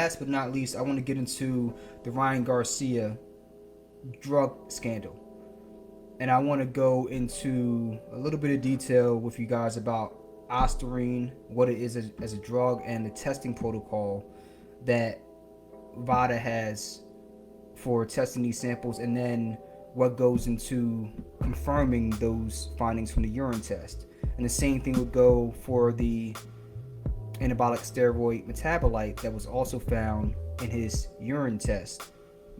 last but not least, I want to get into the ryangarcia drug scandal. And I want to go into a little bit of detail with you guys about Ostarine, what it is as a drug, and the testing protocol that WADA has for testing these samples, and then what goes into confirming those findings from the urine test. And the same thing would go for the anabolic steroid metabolite that was also found in his urine test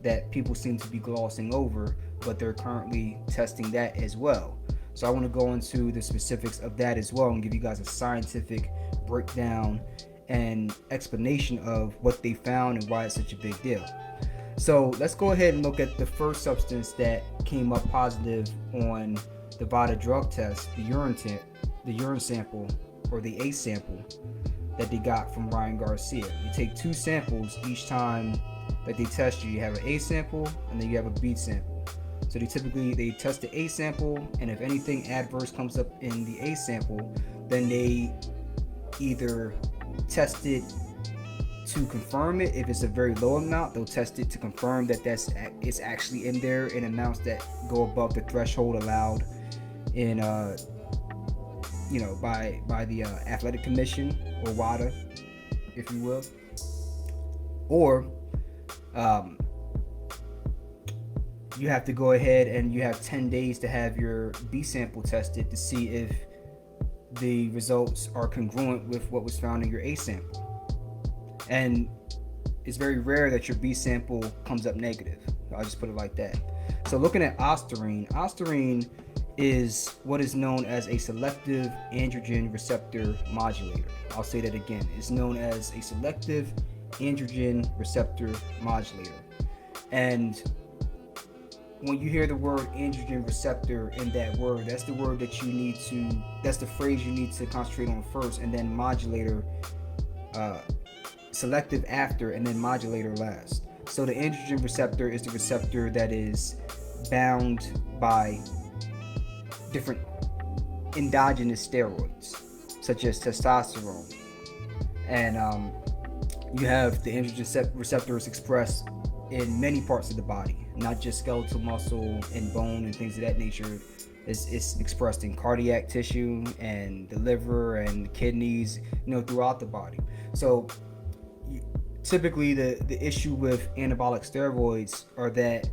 that people seem to be glossing over, but they're currently testing that as well. So I want to go into the specifics of that as well and give you guys a scientific breakdown and explanation of what they found and why it's such a big deal. So let's go ahead and look at the first substance that came up positive on the WADA drug test, the urine sample, or the A sample that they got from ryangarcia. You take two samples each time that they test you. You have an A sample and then you have a B sample. So they test the A sample, and if anything adverse comes up in the A sample, then they either test it to confirm it. If it's a very low amount, they'll test it to confirm that it's actually in there in amounts that go above the threshold allowed in by the athletic commission, or WADA, if you will. Or you have to go ahead and you have 10 days to have your B sample tested to see if the results are congruent with what was found in your A sample. And it's very rare that your B sample comes up negative. I'll just put it like that. So looking at Ostarine is what is known as a selective androgen receptor modulator. I'll say that again. It's known as a selective androgen receptor modulator. And when you hear the word androgen receptor in that word, that's the word that that's the phrase you need to concentrate on first, and then modulator, selective after, and then modulator last. So the androgen receptor is the receptor that is bound by different endogenous steroids, such as testosterone. And you have the androgen receptors expressed in many parts of the body, not just skeletal muscle and bone and things of that nature. It's expressed in cardiac tissue and the liver and the kidneys, throughout the body. So typically the issue with anabolic steroids are that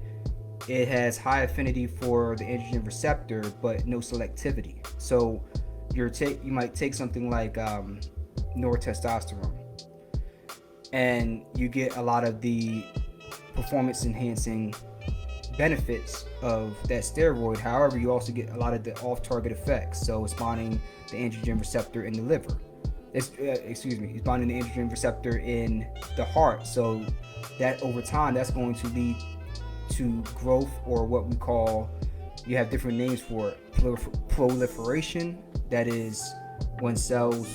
it has high affinity for the androgen receptor but no selectivity. So you might take something like nortestosterone, and you get a lot of the performance enhancing benefits of that steroid. However, you also get a lot of the off-target effects. So it's binding the androgen receptor in the liver. It's binding the androgen receptor in the heart. So that over time, that's going to lead to growth, or what we call, you have different names for it, proliferation. That is when cells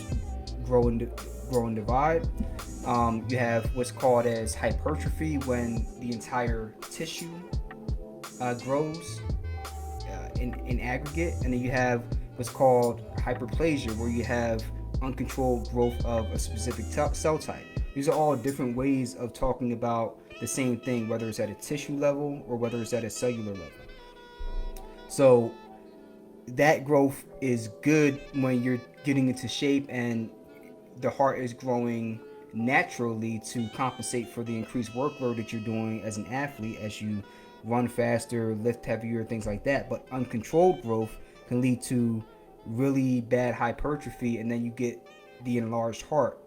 grow and divide. You have what's called as hypertrophy, when the entire tissue grows in aggregate. And then you have what's called hyperplasia, where you have uncontrolled growth of a specific cell type. These are all different ways of talking about the same thing, whether it's at a tissue level or whether it's at a cellular level. So that growth is good when you're getting into shape and the heart is growing naturally to compensate for the increased workload that you're doing as an athlete, as you run faster, lift heavier, things like that. But uncontrolled growth can lead to really bad hypertrophy, and then you get the enlarged heart.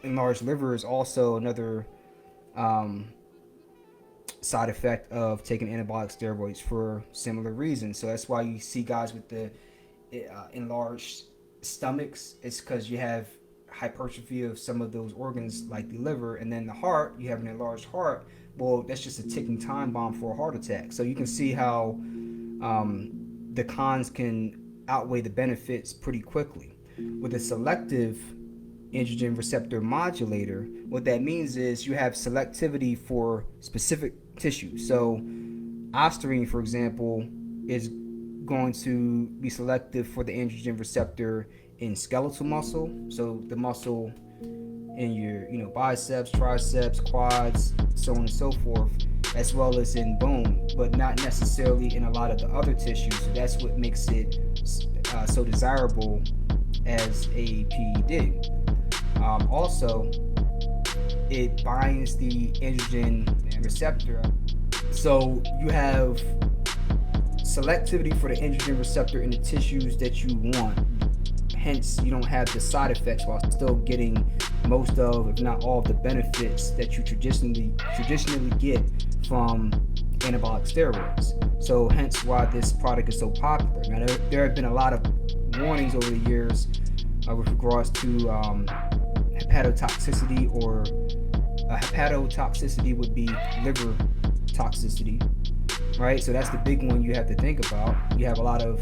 Enlarged liver is also another side effect of taking anabolic steroids for similar reasons. So that's why you see guys with the enlarged stomachs. It's because you have hypertrophy of some of those organs like the liver. And then the heart, you have an enlarged heart. Well, that's just a ticking time bomb for a heart attack. So you can see how the cons can outweigh the benefits pretty quickly. With a selective androgen receptor modulator, what that means is you have selectivity for specific tissue. So Ostarine, for example, is going to be selective for the androgen receptor in skeletal muscle. So the muscle in your, biceps, triceps, quads, so on and so forth, as well as in bone, but not necessarily in a lot of the other tissues. So that's what makes it so desirable as a PED. Also, it binds the androgen receptor. So you have selectivity for the androgen receptor in the tissues that you want. Hence, you don't have the side effects while still getting most of, if not all, of the benefits that you traditionally get from anabolic steroids. So hence why this product is so popular. Now, there have been a lot of warnings over the years with regards to hepatotoxicity, or hepatotoxicity would be liver toxicity, right? So that's the big one you have to think about. You have a lot of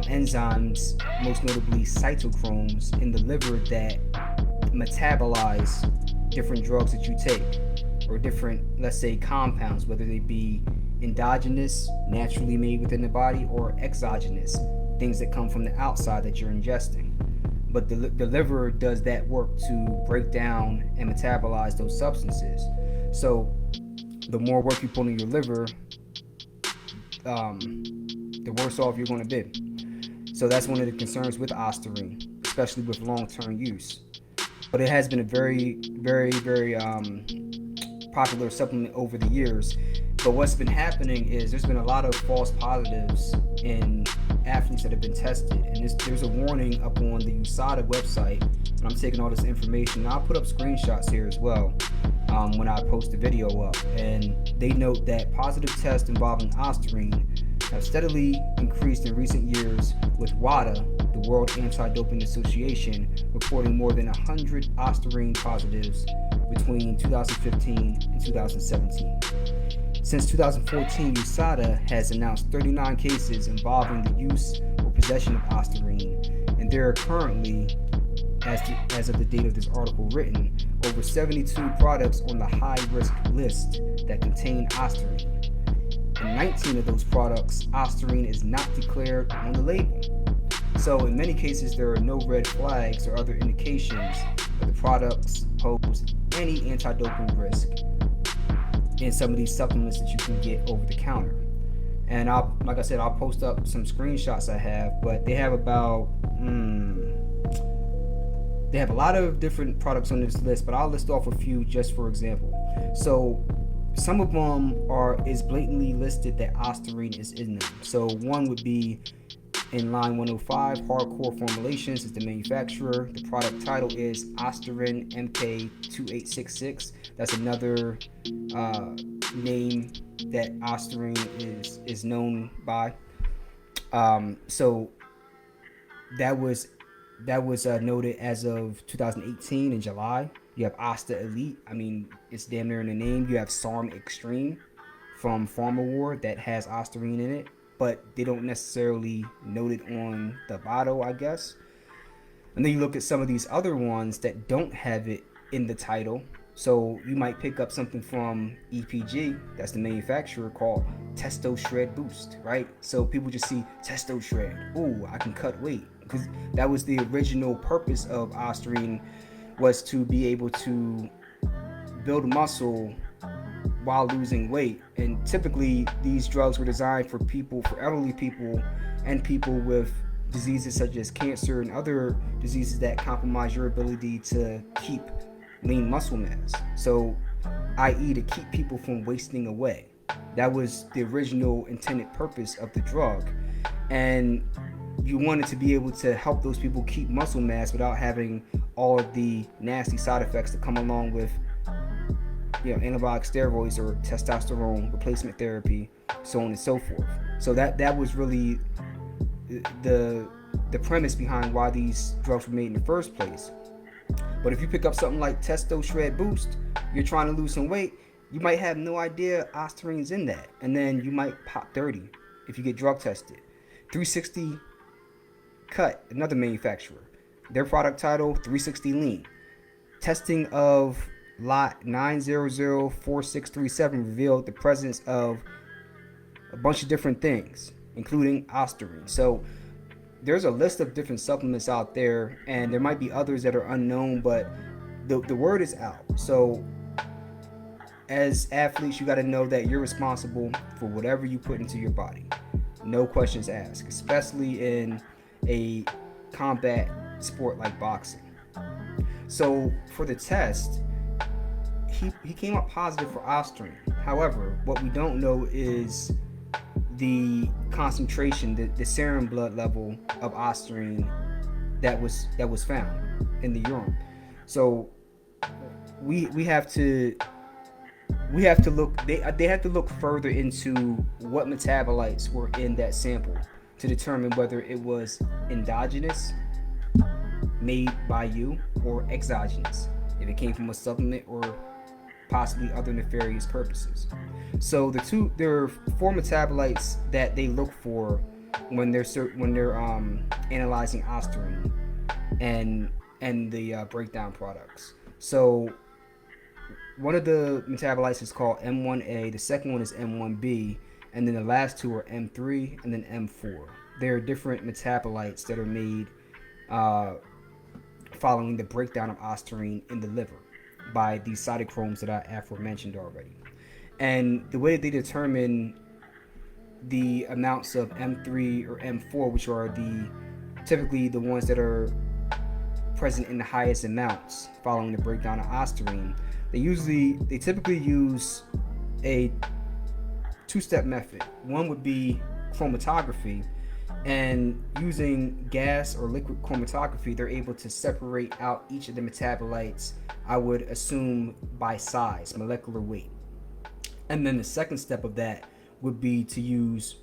enzymes, most notably cytochromes, in the liver that metabolize different drugs that you take, or different, let's say, compounds, whether they be endogenous, naturally made within the body, or exogenous, things that come from the outside that you're ingesting. But the liver does that work to break down and metabolize those substances. So the more work you put on your liver, the worse off you're going to be. So that's one of the concerns with Ostarine, especially with long-term use. But it has been a very, very, very popular supplement over the years. But what's been happening is there's been a lot of false positives in athletes that have been tested. And there's a warning up on the USADA website. And I'm taking all this information. I'll put up screenshots here as well when I post the video up. And they note that positive tests involving Ostarine have steadily increased in recent years, with WADA, the World Anti-Doping Association, reporting more than 100 Ostarine positives between 2015 and 2017. Since 2014, USADA has announced 39 cases involving the use or possession of Ostarine, and there are currently, as of the date of this article written, over 72 products on the high-risk list that contain Ostarine. In 19 of those products, Ostarine is not declared on the label. So in many cases, there are no red flags or other indications that the products pose any anti-doping risk in some of these supplements that you can get over the counter. And like I said, I'll post up some screenshots I have, but they have about they have a lot of different products on this list, but I'll list off a few just for example. So some of them is blatantly listed that Ostarine is in them. So one would be in line 105, Hardcore Formulations is the manufacturer. The product title is Ostarine MK2866. That's another name that Ostarine is known by. So that was noted as of 2018 in July. You have Osta Elite. I mean, it's damn near in the name. You have SARM Extreme from PharmaWar that has Ostarine in it, but they don't necessarily note it on the bottle, I guess. And then you look at some of these other ones that don't have it in the title. So you might pick up something from EPG, that's the manufacturer, called Testo Shred Boost, right? So people just see Testo Shred. Ooh, I can cut weight. Because that was the original purpose of Ostarine, was to be able to build muscle while losing weight. And typically these drugs were designed for elderly people, and people with diseases such as cancer and other diseases that compromise your ability to keep lean muscle mass. So, i.e. to keep people from wasting away. That was the original intended purpose of the drug. And you wanted to be able to help those people keep muscle mass without having all of the nasty side effects that come along with, anabolic steroids or testosterone replacement therapy, so on and so forth. So that was really the premise behind why these drugs were made in the first place. But if you pick up something like Testo Shred Boost, you're trying to lose some weight, you might have no idea Ostarine's in that, and then you might pop 30 if you get drug tested. 360 Cut, another manufacturer, their product title 360 Lean. Testing of lot 9004637 revealed the presence of a bunch of different things, including Ostarine. So there's a list of different supplements out there, and there might be others that are unknown, but the word is out. So as athletes, you got to know that you're responsible for whatever you put into your body. No questions asked, especially in a combat sport like boxing. So for the test, he came up positive for Ostarine. However, what we don't know is the concentration, the serum blood level of Ostarine that was found in the urine. So we have to look. They have to look further into what metabolites were in that sample to determine whether it was endogenous, made by you, or exogenous, if it came from a supplement or possibly other nefarious purposes. So there are 4 metabolites that they look for when they're analyzing Ostarine and the breakdown products. So one of the metabolites is called M1A, the second one is M1B, and then the last 2 are M3 and then M4. There are different metabolites that are made following the breakdown of Ostarine in the liver by these cytochromes that I aforementioned already. And the way they determine the amounts of M3 or M4, which are typically the ones that are present in the highest amounts following the breakdown of Ostarine, they typically use a 2-step method. One would be chromatography, and using gas or liquid chromatography, they're able to separate out each of the metabolites, I would assume, by size, molecular weight. And then the second step of that would be to use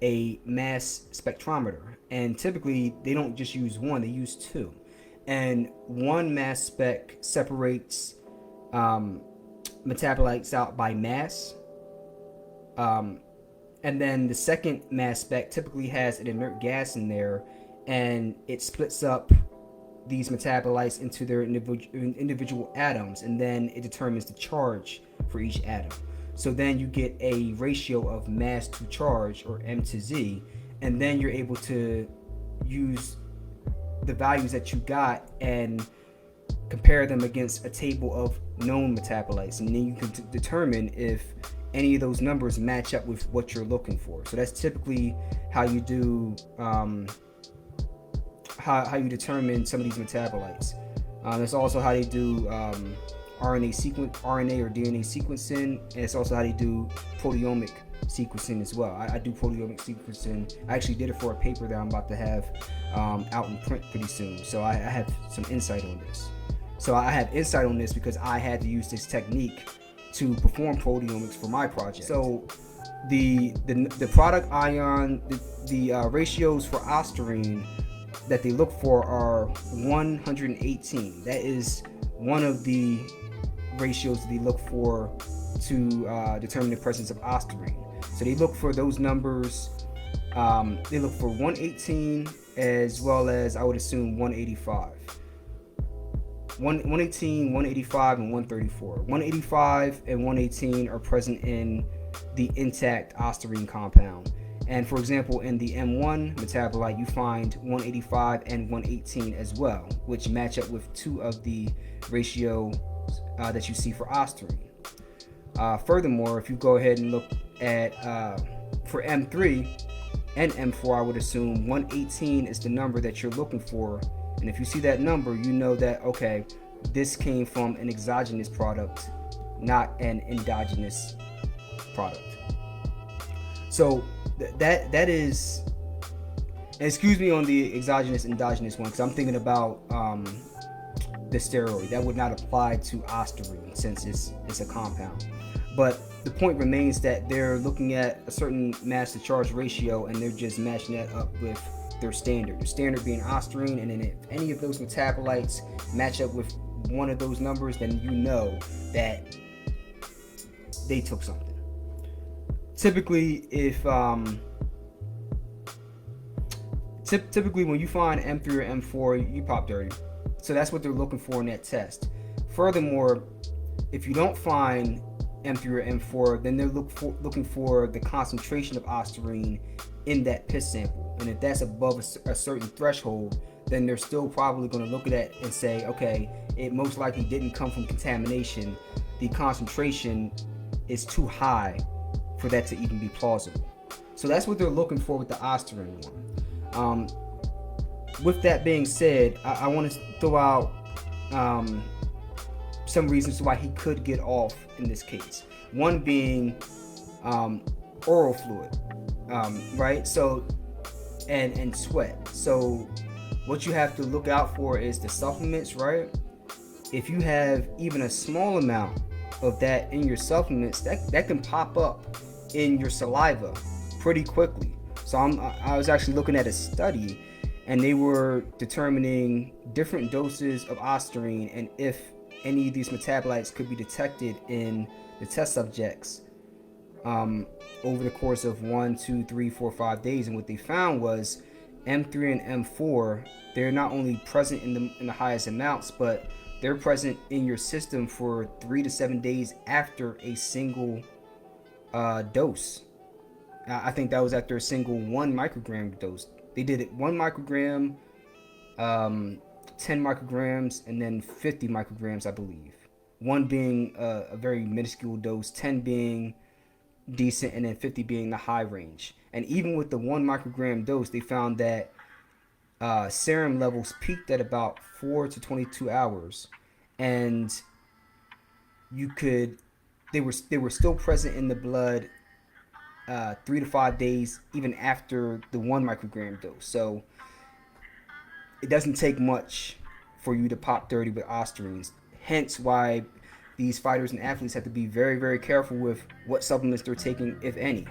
a mass spectrometer, and typically they don't just use one, they use 2. And one mass spec separates metabolites out by mass, and then the second mass spec typically has an inert gas in there, and it splits up these metabolites into their individual atoms, and then it determines the charge for each atom. So then you get a ratio of mass to charge, or M to Z, and then you're able to use the values that you got and compare them against a table of known metabolites, and then you can determine if any of those numbers match up with what you're looking for. So that's typically how you do how you determine some of these metabolites. That's also how they do RNA or DNA sequencing, and it's also how they do proteomic sequencing as well. I do proteomic sequencing. I actually did it for a paper that I'm about to have out in print pretty soon. So I have some insight on this. So I have insight on this because I had to use this technique to perform proteomics for my project. So the product ion, the ratios for Ostarine that they look for are 118. That is one of the ratios they look for to determine the presence of Ostarine. So they look for those numbers. They look for 118 as well as, I would assume, 185. 118, 185, and 134. 185 and 118 are present in the intact Ostarine compound. And for example, in the M1 metabolite, you find 185 and 118 as well, which match up with 2 of the ratio that you see for Ostarine. Furthermore, if you go ahead and look at for M3 and M4, I would assume 118 is the number that you're looking for. And if you see that number, you know that, okay, this came from an exogenous product, not an endogenous product. So that is, and excuse me on the exogenous endogenous one, because I'm thinking about the steroid. That would not apply to Ostarine since it's a compound. But the point remains that they're looking at a certain mass to charge ratio, and they're just matching that up with their standard. The standard being Ostarine, and then if any of those metabolites match up with one of those numbers, then you know that they took something. Typically, typically when you find M3 or M4, you pop dirty. So that's what they're looking for in that test. Furthermore, if you don't find M3 or M4, then they're looking for the concentration of Ostarine in that piss sample. And if that's above a certain threshold, then they're still probably going to look at it and say, okay, it most likely didn't come from contamination. The concentration is too high for that to even be plausible. So that's what they're looking for with the Ostarine one. With that being said, I want to throw out some reasons why he could get off in this case. One being oral fluid, right? So, and sweat. So what you have to look out for is the supplements, right? If you have even a small amount of that in your supplements, that can pop up in your saliva pretty quickly. So I was actually looking at a study, and they were determining different doses of Ostarine and if any of these metabolites could be detected in the test subjects over the course of 1, 2, 3, 4, 5 days. And what they found was M3 and M4, they're not only present in the highest amounts, but they're present in your system for 3 to 7 days after a single dose. I think that was after a single 1 microgram dose. They did it 1 microgram, 10 micrograms, and then 50 micrograms, I believe. 1 being a very minuscule dose, 10 being decent, and then 50 being the high range. And even with the 1 microgram dose, they found that serum levels peaked at about 4 to 22 hours, and they were still present in the blood 3 to 5 days even after the 1 microgram dose. So it doesn't take much for you to pop 30 with Ostarines. Hence why these fighters and athletes have to be very, very careful with what supplements they're taking, if any.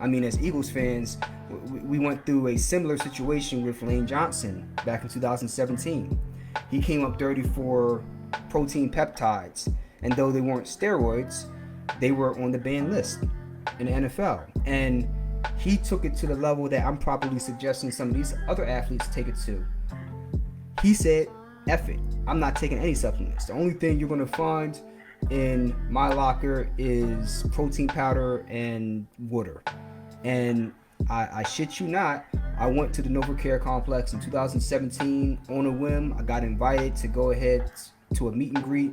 I mean, as Eagles fans, we went through a similar situation with Lane Johnson back in 2017. He came up dirty for protein peptides, and though they weren't steroids, they were on the banned list in the NFL. And he took it to the level that I'm probably suggesting some of these other athletes take it to. He said, F it, I'm not taking any supplements. The only thing you're going to find in my locker is protein powder and water. And I shit you not, I went to the NovaCare complex in 2017 on a whim. I got invited to go ahead to a meet and greet,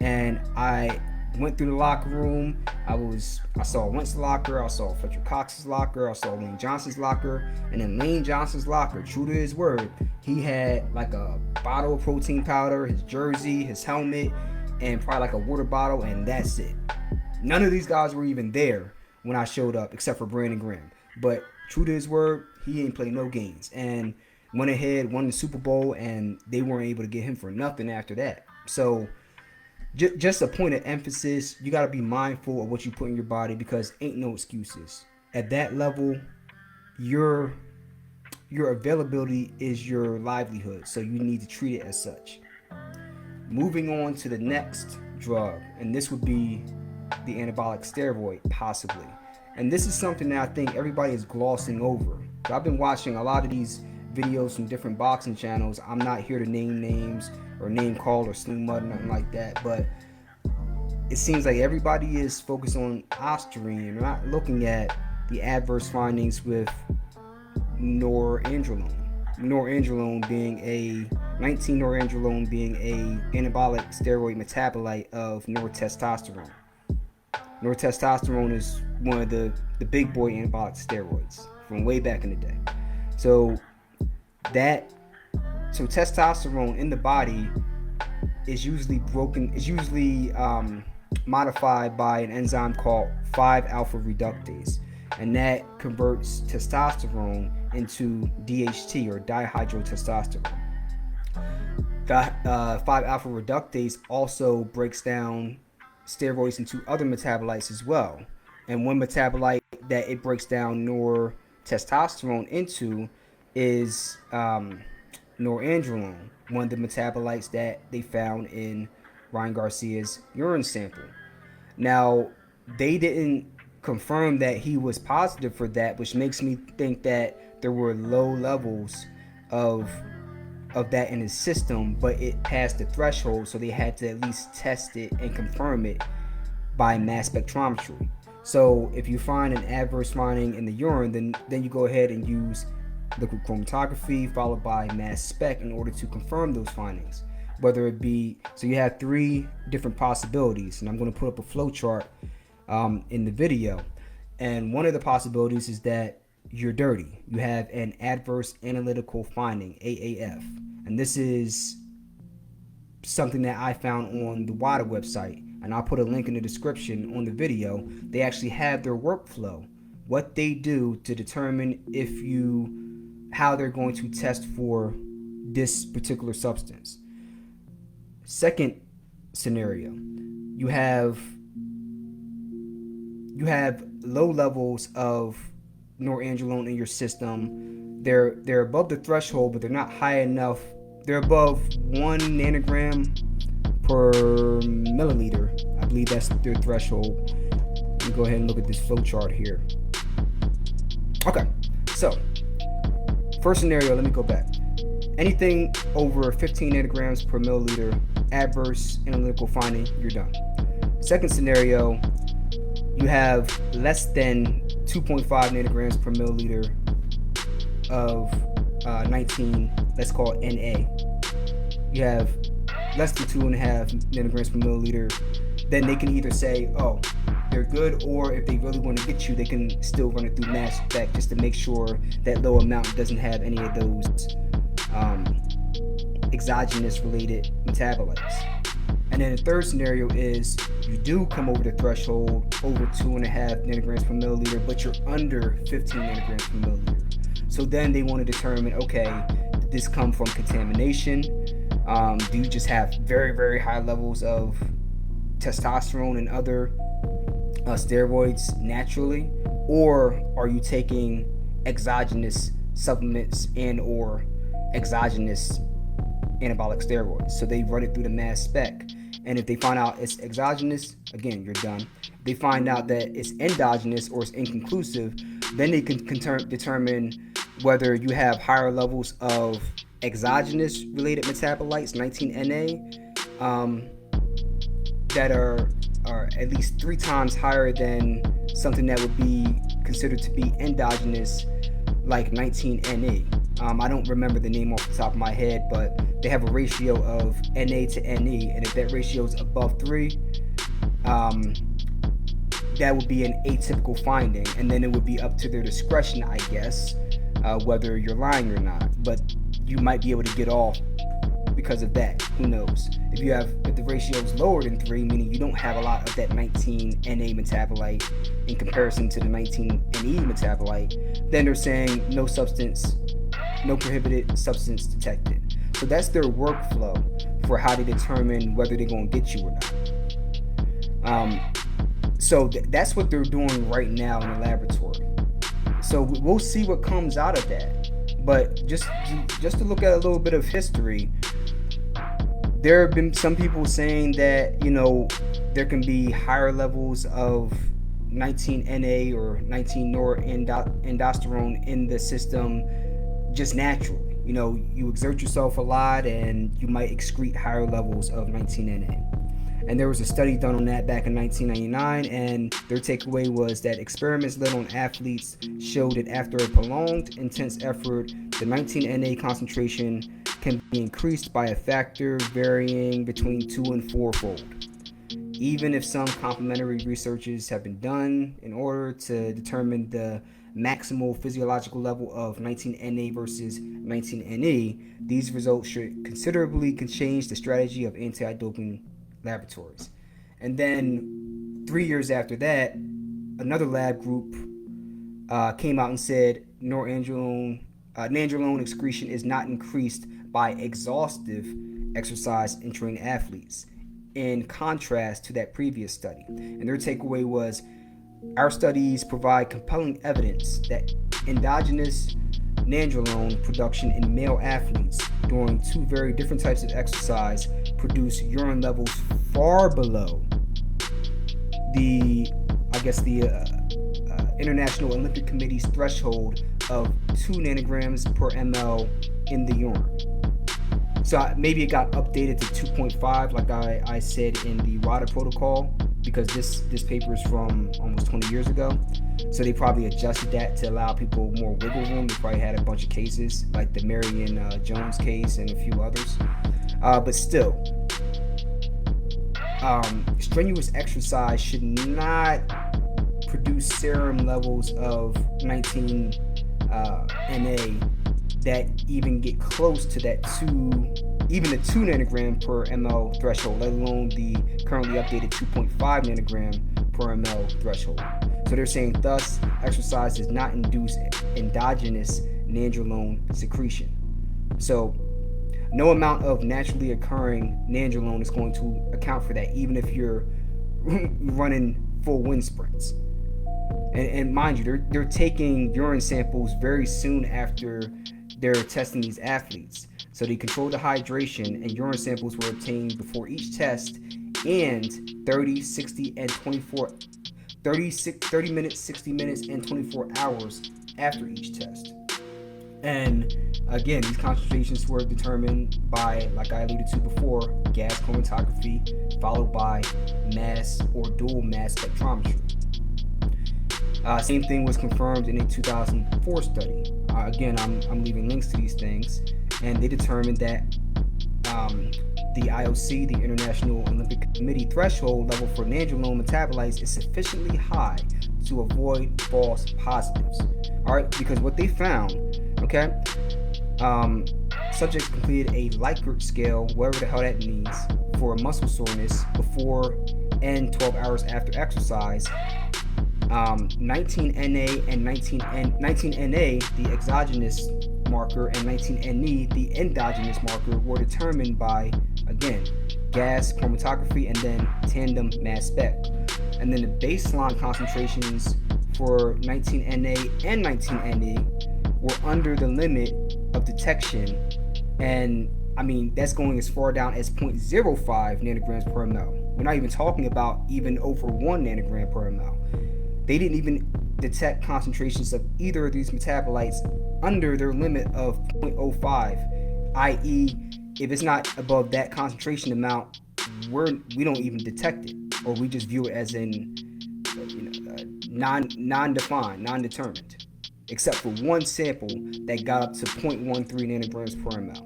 and I went through the locker room. I saw Wentz locker, I saw Fletcher Cox's locker, I saw Lane Johnson's locker, and in Lane Johnson's locker, true to his word, he had like a bottle of protein powder, his jersey, his helmet, and probably like a water bottle, and that's it. None of these guys were even there when I showed up, except for Brandon Graham. But true to his word, he ain't played no games, and went ahead, won the Super Bowl, and they weren't able to get him for nothing after that. So just a point of emphasis, you got to be mindful of what you put in your body, because ain't no excuses. At that level, your availability is your livelihood, so you need to treat it as such. Moving on to the next drug, and this would be the anabolic steroid, possibly. And this is something that I think everybody is glossing over. So I've been watching a lot of these videos from different boxing channels. I'm not here to name names or name call or sling mud or nothing like that, but it seems like everybody is focused on Ostarine and not looking at the adverse findings with noradrenalone. Noradrenalone being a 19-noradrenalone being a anabolic steroid metabolite of nortestosterone. Nortestosterone is one of the big boy anabolic steroids from way back in the day. So testosterone in the body is usually modified by an enzyme called 5-alpha reductase, and that converts testosterone into DHT, or dihydrotestosterone. The 5-alpha reductase also breaks down steroids into other metabolites as well. And one metabolite that it breaks down nortestosterone into is norandrolone, one of the metabolites that they found in Ryan Garcia's urine sample. Now, they didn't confirm that he was positive for that, which makes me think that there were low levels of that in his system, but it passed the threshold, so they had to at least test it and confirm it by mass spectrometry. So if you find an adverse finding in the urine, then you go ahead and use liquid chromatography, followed by mass spec in order to confirm those findings. Whether it be, so you have three different possibilities, and I'm going to put up a flow chart in the video. And one of the possibilities is that you're dirty. You have an adverse analytical finding, AAF. And this is something that I found on the WADA website. And I'll put a link in the description on the video. They actually have their workflow, what they do to determine how they're going to test for this particular substance. Second scenario, you have low levels of noradrenaline in your system. They're above the threshold, but they're not high enough. They're above 1 nanogram per milliliter. I believe that's their threshold. Let me go ahead and look at this flow chart here. Okay, so first scenario, let me go back. Anything over 15 nanograms per milliliter, adverse analytical finding, you're done. Second scenario, you have less than 2.5 nanograms per milliliter of 19, let's call it NA. You have less than 2.5 nanograms per milliliter, then they can either say, oh, they're good, or if they really want to get you, they can still run it through mass spec just to make sure that low amount doesn't have any of those exogenous related metabolites. And then the third scenario is you do come over the threshold over 2.5 nanograms per milliliter, but you're under 15 nanograms per milliliter. So then they want to determine, okay, did this come from contamination? Do you just have very, very high levels of testosterone and other steroids naturally? Or are you taking exogenous supplements and or exogenous anabolic steroids? So they run it through the mass spec. And if they find out it's exogenous, again, you're done. If they find out that it's endogenous or it's inconclusive, then they can determine whether you have higher levels of exogenous related metabolites, 19NA, that are at least 3 times higher than something that would be considered to be endogenous, like 19NA. I don't remember the name off the top of my head, but they have a ratio of Na to Ne, and if that ratio is above 3, that would be an atypical finding, and then it would be up to their discretion, I guess, whether you're lying or not. But you might be able to get off because of that. Who knows? If the ratio is lower than 3, meaning you don't have a lot of that 19 Na metabolite in comparison to the 19 Ne metabolite, then they're saying no prohibited substance detected. So that's their workflow for how they determine whether they're going to get you or not. So that's what they're doing right now in the laboratory. So we'll see what comes out of that. But just to look at a little bit of history, there have been some people saying that, there can be higher levels of 19NA or 19 noradrenaline in the system just naturally. You exert yourself a lot and you might excrete higher levels of 19NA. And there was a study done on that back in 1999, and their takeaway was that experiments led on athletes showed that after a prolonged, intense effort, the 19NA concentration can be increased by a factor varying between 2 and 4-fold. Even if some complementary researches have been done in order to determine the maximal physiological level of 19NA versus 19NE, these results should considerably change the strategy of anti-doping laboratories. And then 3 years after that, another lab group came out and said nandrolone excretion is not increased by exhaustive exercise in trained athletes, in contrast to that previous study. And their takeaway was, our studies provide compelling evidence that endogenous nandrolone production in male athletes during 2 very different types of exercise produce urine levels far below the International Olympic Committee's threshold of 2 nanograms per ml in the urine. So maybe it got updated to 2.5, like I said in the WADA protocol. because this paper is from almost 20 years ago. So they probably adjusted that to allow people more wiggle room. They probably had a bunch of cases, like the Marion Jones case and a few others. But still, strenuous exercise should not produce serum levels of 19 Na that even get close to that 2 nanogram per ml threshold, let alone the currently updated 2.5 nanogram per ml threshold. So they're saying, thus, exercise does not induce endogenous nandrolone secretion. So no amount of naturally occurring nandrolone is going to account for that, even if you're running full wind sprints. And mind you, they're taking urine samples very soon after they're testing these athletes. So they controlled the hydration, and urine samples were obtained before each test, and 30, 60, and 24, 30 minutes, 60 minutes, and 24 hours after each test. And again, these concentrations were determined by, like I alluded to before, gas chromatography, followed by mass or dual mass spectrometry. Same thing was confirmed in a 2004 study. Again, I'm leaving links to these things, and they determined that the IOC, the International Olympic Committee threshold level for nandrolone metabolites is sufficiently high to avoid false positives. All right, because what they found, okay, subjects completed a Likert scale, whatever the hell that means, for muscle soreness before and 12 hours after exercise. 19 Na and 19 Na, the exogenous marker, and 19 Ne, the endogenous marker, were determined by, again, gas chromatography and then tandem mass spec. And then the baseline concentrations for 19 Na and 19 Ne were under the limit of detection, and I mean that's going as far down as 0.05 nanograms per ml. We're not even talking about even over 1 nanogram per ml. They didn't even detect concentrations of either of these metabolites under their limit of 0.05, i.e., if it's not above that concentration amount, we don't even detect it, or we just view it as in non-defined, non-determined, except for one sample that got up to 0.13 nanograms per ml.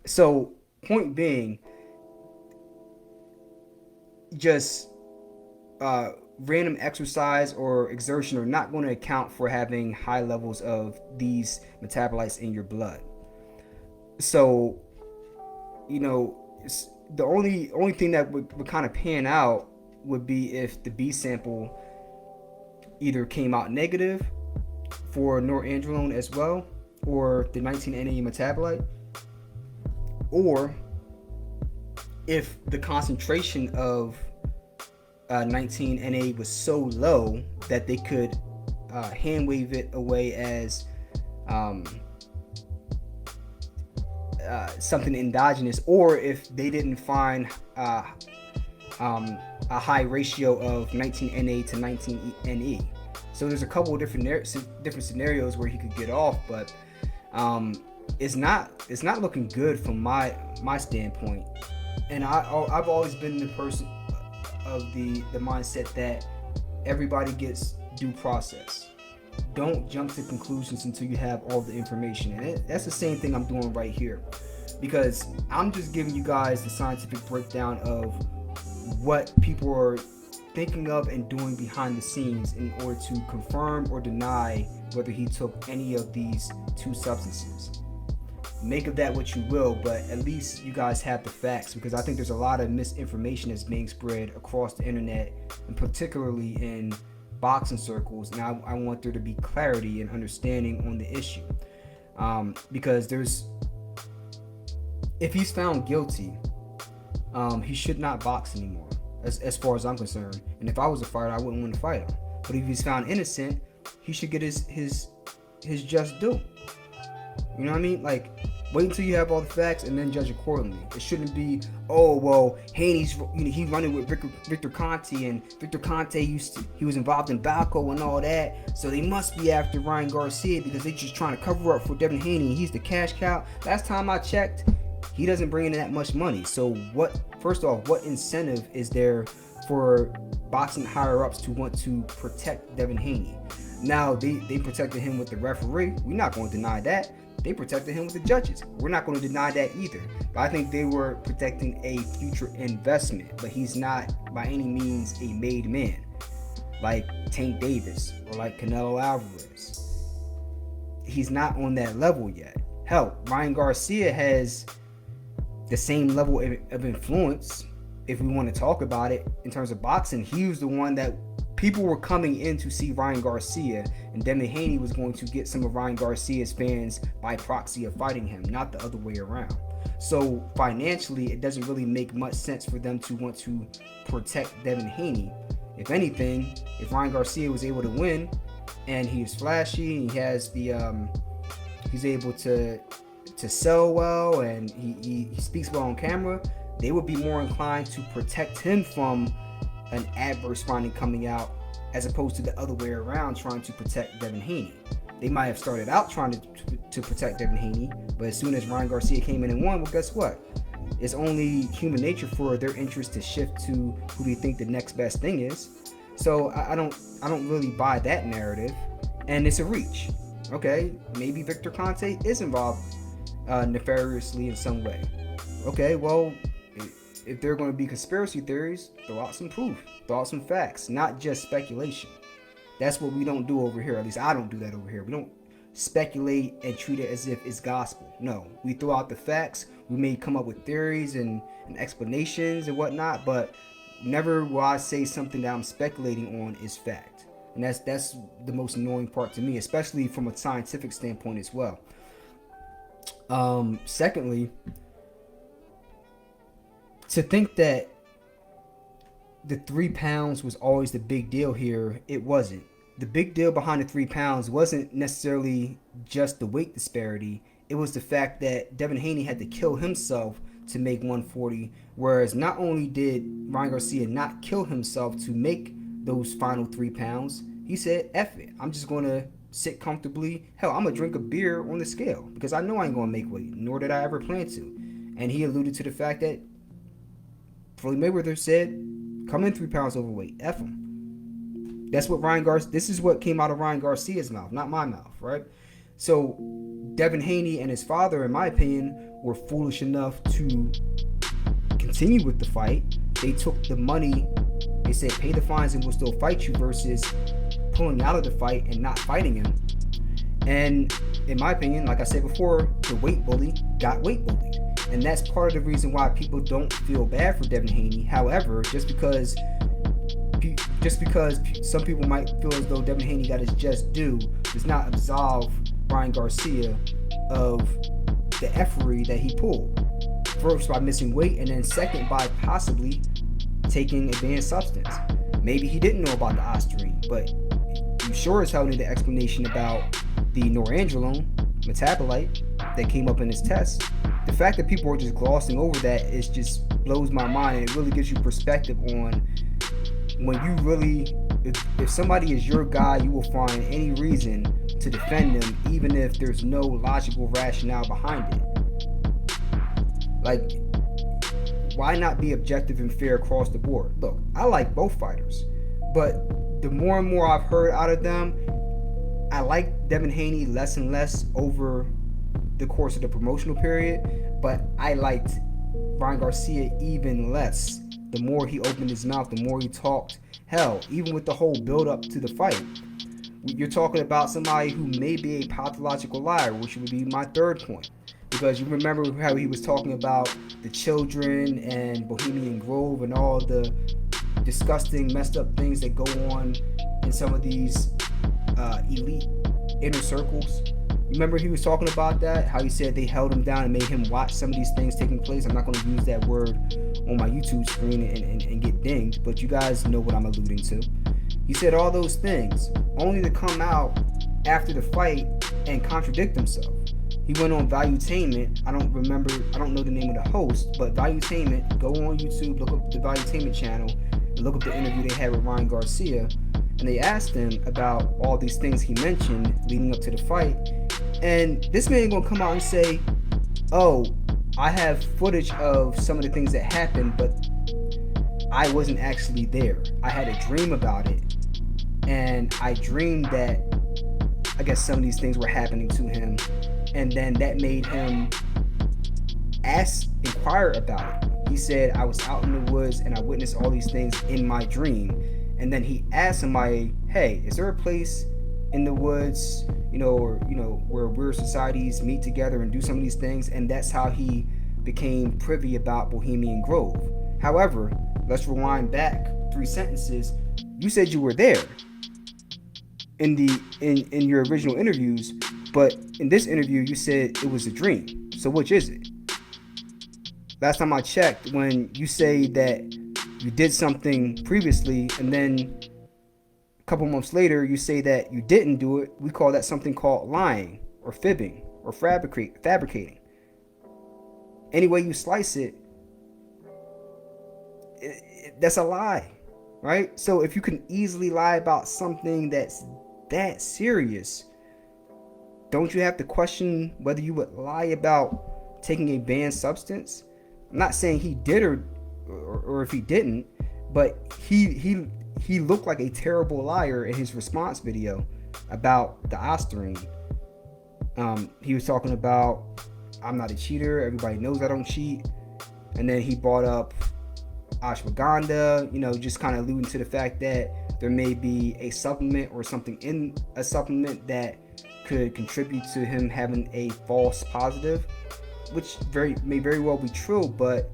So, point being, just random exercise or exertion are not going to account for having high levels of these metabolites in your blood. So, the only thing that would kind of pan out would be if the B sample either came out negative for norandrolone as well, or the 19 Na metabolite, or if the concentration of 19 Na was so low that they could hand wave it away as something endogenous, or if they didn't find a high ratio of 19 Na to 19 Ne. So there's a couple of different scenarios where he could get off, but it's not looking good from my standpoint. And I've always been the person of the mindset that everybody gets due process. Don't jump to conclusions until you have all the information. And that's the same thing I'm doing right here, because I'm just giving you guys the scientific breakdown of what people are thinking of and doing behind the scenes in order to confirm or deny whether he took any of these two substances. Make of that what you will, but at least you guys have the facts, because I think there's a lot of misinformation that's being spread across the internet, and particularly in boxing circles. And I want there to be clarity and understanding on the issue, because if he's found guilty, he should not box anymore, as far as I'm concerned. And if I was a fighter, I wouldn't want to fight him. But if he's found innocent, he should get his just due. You know what I mean? Like, wait until you have all the facts and then judge accordingly. It shouldn't be, oh well, Haney's he running with Victor Conte, and Victor Conte he was involved in Balco and all that, so they must be after ryangarcia because they're just trying to cover up for Devin Haney, and he's the cash cow. Last time I checked, he doesn't bring in that much money. So first off, what incentive is there for boxing higher-ups to want to protect Devin Haney. Now, they protected him with the referee. We're not going to deny that. They protected him with the judges. We're not going to deny that either. But I think they were protecting a future investment. But he's not by any means a made man like Tank Davis or like Canelo Alvarez. He's not on that level yet. Hell, Ryangarcia has the same level of influence, if we want to talk about it, in terms of boxing. He was the one that people were coming in to see Ryangarcia, and Devin Haney was going to get some of Ryangarcia's fans by proxy of fighting him, not the other way around. So financially, it doesn't really make much sense for them to want to protect Devin Haney. If anything, if Ryangarcia was able to win, and he is flashy, and he has the he's able to sell well, and he speaks well on camera, they would be more inclined to protect him from an adverse finding coming out, as opposed to the other way around, trying to protect Devin Haney. They might have started out trying to protect Devin Haney, but as soon as Ryangarcia came in and won, well, guess what? It's only human nature for their interest to shift to who they think the next best thing is. So I don't really buy that narrative, and it's a reach. Okay, maybe Victor Conte is involved nefariously in some way. Okay, well, if there are going to be conspiracy theories, throw out some proof, throw out some facts, not just speculation. That's what we don't do over here. At least I don't do that over here. We don't speculate and treat it as if it's gospel. No, we throw out the facts. We may come up with theories and explanations and whatnot, but never will I say something that I'm speculating on is fact. And that's the most annoying part to me, especially from a scientific standpoint as well. Secondly, to think that the 3 pounds was always the big deal here, it wasn't. The big deal behind the 3 pounds wasn't necessarily just the weight disparity. It was the fact that Devin Haney had to kill himself to make 140, whereas not only did Ryangarcia not kill himself to make those final 3 pounds, he said, F it, I'm just going to sit comfortably. Hell, I'm going to drink a beer on the scale because I know I ain't going to make weight, nor did I ever plan to. And he alluded to the fact that Floyd Mayweather said, come in 3 pounds overweight, F him. That's what this is what came out of Ryangarcia's mouth, not my mouth, right? So Devin Haney and his father, in my opinion, were foolish enough to continue with the fight. They took the money, they said pay the fines and we'll still fight you, versus pulling out of the fight and not fighting him. And in my opinion, like I said before, the weight bully got weight bullied. And that's part of the reason why people don't feel bad for Devin Haney. However, just because some people might feel as though Devin Haney got his just due does not absolve Ryangarcia of the effery that he pulled. First, by missing weight, and then second, by possibly taking a banned substance. Maybe he didn't know about the Ostarine, but you sure as hell need an explanation about the NANDROLONE metabolite that came up in his test. The fact that people are just glossing over that is just blows my mind, and it really gives you perspective on when you really, if somebody is your guy, you will find any reason to defend them, even if there's no logical rationale behind it. Like, why not be objective and fair across the board? Look, I like both fighters, but the more and more I've heard out of them, I like Devin Haney less and less over the course of the promotional period, but I liked Ryangarcia even less. The more he opened his mouth, the more he talked. Hell, even with the whole build up to the fight, you're talking about somebody who may be a pathological liar, which would be my third point. Because you remember how he was talking about the children and Bohemian Grove and all the disgusting, messed up things that go on in some of these elite inner circles. Remember he was talking about that? How he said they held him down and made him watch some of these things taking place. I'm not going to use that word on my YouTube screen and get dinged, but you guys know what I'm alluding to. He said all those things, only to come out after the fight and contradict himself. He went on Valuetainment. I don't know the name of the host, but Valuetainment, go on YouTube, look up the Valuetainment channel, and look up the interview they had with Ryangarcia. And they asked him about all these things he mentioned leading up to the fight. And this man gonna come out and say, oh, I have footage of some of the things that happened, but I wasn't actually there. I had a dream about it, and I dreamed that I guess some of these things were happening to him, and then that made him inquire about it. He said, I was out in the woods and I witnessed all these things in my dream. And then he asked somebody, hey, is there a place in the woods, where weird societies meet together and do some of these things? And that's how he became privy about Bohemian Grove. However, let's rewind back 3 sentences. You said you were there in your original interviews, but in this interview you said it was a dream. So which is it? Last time I checked, when you say that you did something previously and then a couple months later you say that you didn't do it, we call that something called lying or fibbing or fabricating. Any way you slice it, that's a lie, right? So if you can easily lie about something that's that serious, don't you have to question whether you would lie about taking a banned substance? I'm not saying he did or if he didn't, but he looked like a terrible liar in his response video about the Ostarine. He was talking about, I'm not a cheater, everybody knows I don't cheat. And then he brought up ashwagandha, just kind of alluding to the fact that there may be a supplement or something in a supplement that could contribute to him having a false positive, which may very well be true. But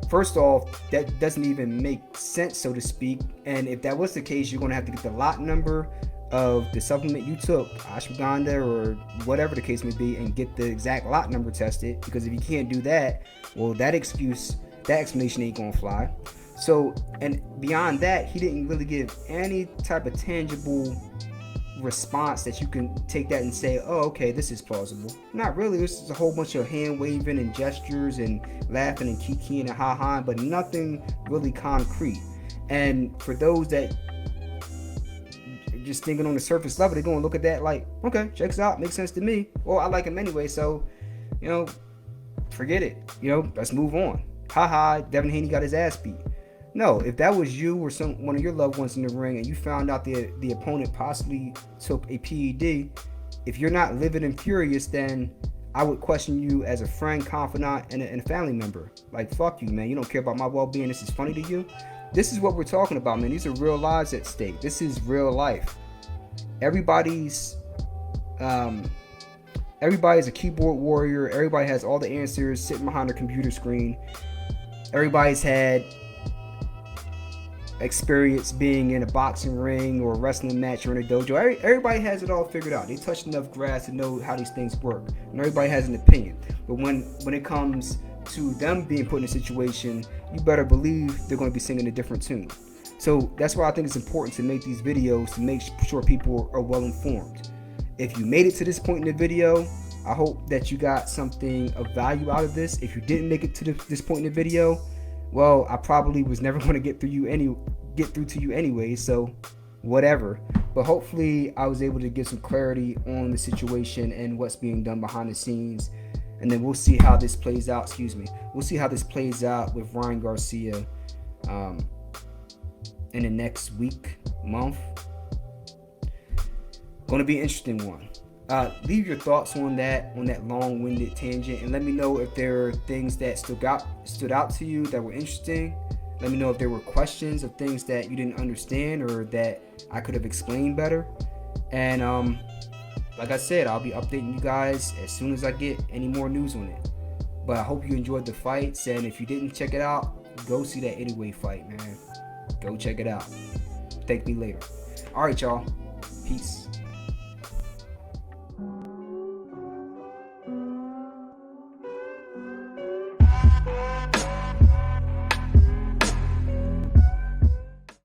first off, that doesn't even make sense, so to speak. And if that was the case, you're going to have to get the lot number of the supplement you took, ashwagandha or whatever the case may be, and get the exact lot number tested. Because if you can't do that, well, that explanation ain't going to fly. So, and beyond that, he didn't really give any type of tangible response that you can take that and say, oh, okay, this is plausible. Not really. This is a whole bunch of hand waving and gestures and laughing and kikiing and ha-ha, but nothing really concrete. And for those that just thinking on the surface level, they're going to look at that like, okay, checks out, makes sense to me. Well, I like him anyway, so forget it. Let's move on. Ha-ha, Devin Haney got his ass beat. No, if that was you or one of your loved ones in the ring and you found out the opponent possibly took a PED, if you're not livid and furious, then I would question you as a friend, confidant, and a family member. Like, fuck you, man. You don't care about my well-being. This is funny to you. This is what we're talking about, man. These are real lives at stake. This is real life. Everybody's a keyboard warrior. Everybody has all the answers sitting behind their computer screen. Everybody's had experience being in a boxing ring or a wrestling match or in a dojo. Everybody has it all figured out. They touched enough grass to know how these things work, and everybody has an opinion. But when it comes to them being put in a situation, you better believe they're going to be singing a different tune. So that's why I think it's important to make these videos, to make sure people are well informed. If you made it to this point in the video, I hope that you got something of value out of this. If you didn't make it to this point in the video, well, I probably was never going to get through to you anyway, so whatever. But hopefully I was able to get some clarity on the situation and what's being done behind the scenes, and then we'll see how this plays out. We'll see how this plays out with Ryangarcia in the next month. Going to be an interesting one. Leave your thoughts on that long-winded tangent, and let me know if there are things that stood out to you that were interesting. Let me know if there were questions of things that you didn't understand or that I could have explained better. And like I said, I'll be updating you guys as soon as I get any more news on it. But I hope you enjoyed the fights, and if you didn't check it out, go see that 80-weight fight, man. Go check it out. Thank me later. All right, y'all. Peace.